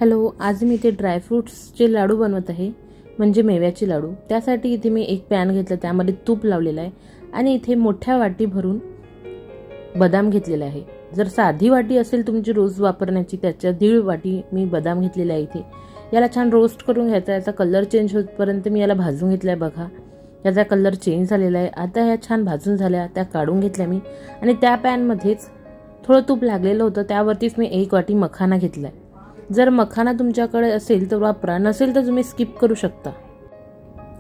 Hello, आज मी इथे ड्रायफ्रूट्सचे लाडू बनवत आहे, म्हणजे मेव्याचे लाडू। त्यासाठी इथे मी एक पॅन घेतला, त्यामध्ये तूप लावलेलं आहे आणि इथे मोठ्या वाटी भरून बदाम घेतलेला आहे। जर साधी वाटी असेल तुमची रोज वापरण्याची, त्याच्या 1.5 वाटी मी बदाम घेतलेला आहे। इथे याला छान रोस्ट करून घ्यायचा। याचा कलर चेंज होतपर्यंत मी याला भाजून घेतलाय। बघा, याचा कलर चेंज झालेला आहे। आता ह्या छान भाजून झाल्या, त्या काढून घेतल्या मी आणि त्या पॅन मध्येच थोडं तूप लागलेलं होतं, त्यावरतीच मी 1 वाटी मखाना घेतलाय। जर मखाना तुमच्याकडे असेल तर वापरा, नसेल तर तुम्ही स्किप करू शकता।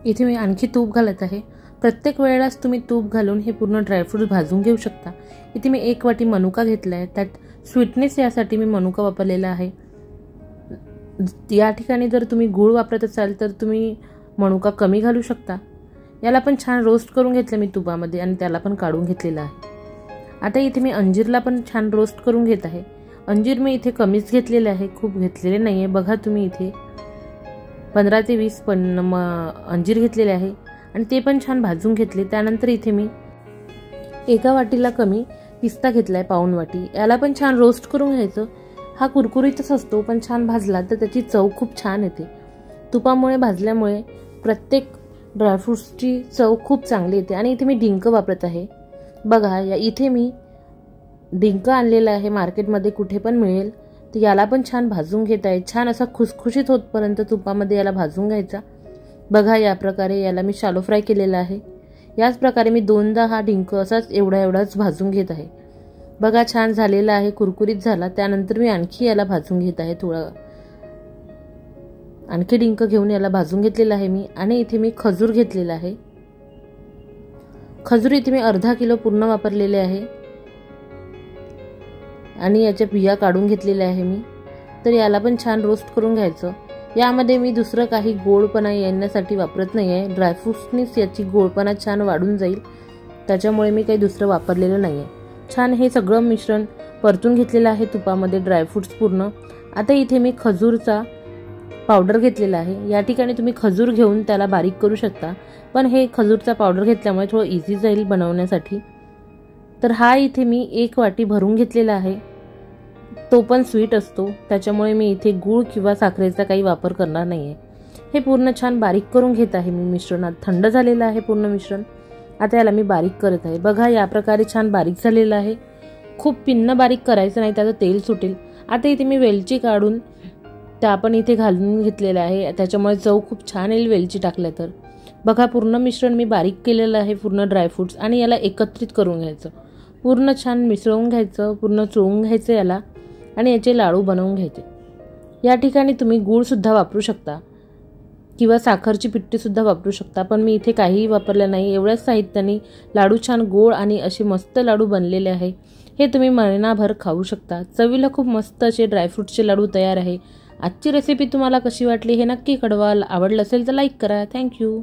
इथे मी आणखी तूप घालत आहे। प्रत्येक वेळेलाच तुम्ही तूप घालून हे पूर्ण ड्रायफ्रूट भाजून घेऊ शकता। इथे मी 1 वाटी मनुका घेतलाय, त्यात स्वीटनेस यासाठी मी मनुका वापरलेला आहे। या ठिकाणी जर तुम्ही गूळ वापरत असाल तर तुम्ही मनुका कमी घालू शकता। याला पण छान रोस्ट करून घेतलं मी तुपामध्ये आणि त्याला पण काढून घेतलेला आहे। आता इथे मी अंजीरला पण छान रोस्ट करून घेत आहे। अंजीर मी इथे कमीच घेतलेले आहे, खूप घेतलेले नाहीये। बघा तुम्ही इथे 15 ते 20 अंजीर घेतलेले आहे आणि ते पण छान भाजून घेतले। त्यानंतर इथे मी 1 वाटीला कमी पिस्ता घेतलाय, पाऊण वाटी। याला पण छान रोस्ट करून घ्यायचं। हा कुरकुरीतच असतो, पण छान भाजला तर त्याची चव खूप छान येते। तुपामुळे भाजल्यामुळे प्रत्येक ड्रायफ्रूट्सची चव खूप चांगली येते। आणि इथे मी डिंक वापरत आहे। बघा, इथे मी डिंक आणलेला आहे, मार्केटमध्ये कुठे पण मिळेल। तर याला पण छान भाजून घेत आहे। छान असा खुसखुशीत होतपर्यंत तुपामध्ये याला भाजून घ्यायचा। बघा, या प्रकारे याला मी शॅलो फ्राय केलेला आहे। याच प्रकारे मी 2दा हा डिंक असाच एवढाच भाजून घेत आहे। बघा, छान झालेला आहे, कुरकुरीत झाला। त्यानंतर मी आणखी याला भाजून घेत आहे। थोडं आणखी डिंक घेऊन याला भाजून घेतलेला आहे मी। आणि इथे मी खजूर घेतलेला आहे। खजूर इथे मी अर्धा किलो पूर्ण वापरलेले आहे आणि याच्या बिया काढून घेतलेल्या आहे मी। तर याला पण छान रोस्ट करून घ्यायचं। यामध्ये मी दुसरं काही गोडपणा येण्यासाठी वापरत नाही आहे। ड्रायफ्रूट्सनीच याची गोडपणा छान वाढून जाईल, त्याच्यामुळे मी काही दुसरं वापरलेलं नाही आहे। छान हे सगळं मिश्रण परतून घेतलेलं आहे तुपामध्ये, ड्रायफ्रूट्स पूर्ण। आता इथे मी खजूरचा पावडर घेतलेला आहे। या ठिकाणी तुम्ही खजूर घेऊन त्याला बारीक करू शकता, पण हे खजूरचा पावडर घेतल्यामुळे थोडं इझी जाईल बनवण्यासाठी। तर हा इथे मी 1 वाटी भरून घेतलेला आहे। तो पण स्वीट असतो, त्याच्यामुळे मी इथे गूळ किंवा साखरेचा काही वापर करणार नाहीये। हे पूर्ण छान बारीक करून घेत आहे मी मिश्रणात। थंड झालेलं आहे पूर्ण मिश्रण। आता याला मी बारीक करत आहे। बघा, या प्रकारे छान बारीक झालेलं आहे। खूप पिन्न बारीक करायचं नाही, त्याचं तेल सुटेल। आता इथे मी वेलची काढून त्या आपण इथे घालून घेतलेलं आहे, त्याच्यामुळे चव खूप छान येईल वेलची टाकल्या तर। बघा, पूर्ण मिश्रण मी बारीक केलेलं आहे, पूर्ण ड्रायफ्रूट्स। आणि याला एकत्रित करून घ्यायचं, पूर्ण छान मिसळून घ्यायचं, पूर्ण चोळून घ्यायचं याला आणि याचे लाडू बनवून घ्यायचे। या ठिकाणी तुम्ही गूळ सुद्धा वापरू शकता किंवा साखरची पिट्टी सुद्धा वापरू शकता, पण मी इथे काहीही वापरलं नाही। एवढ्याच साहित्याने लाडू छान गोड आणि असे मस्त लाडू बनलेले आहे। हे तुम्ही महिनाभर खाऊ शकता। चवीला खूप मस्त असे ड्रायफ्रूटचे लाडू तयार आहे। आजची रेसिपी तुम्हाला कशी वाटली हे नक्की कळवा। आवडलं असेल तर लाईक करा। थँक्यू।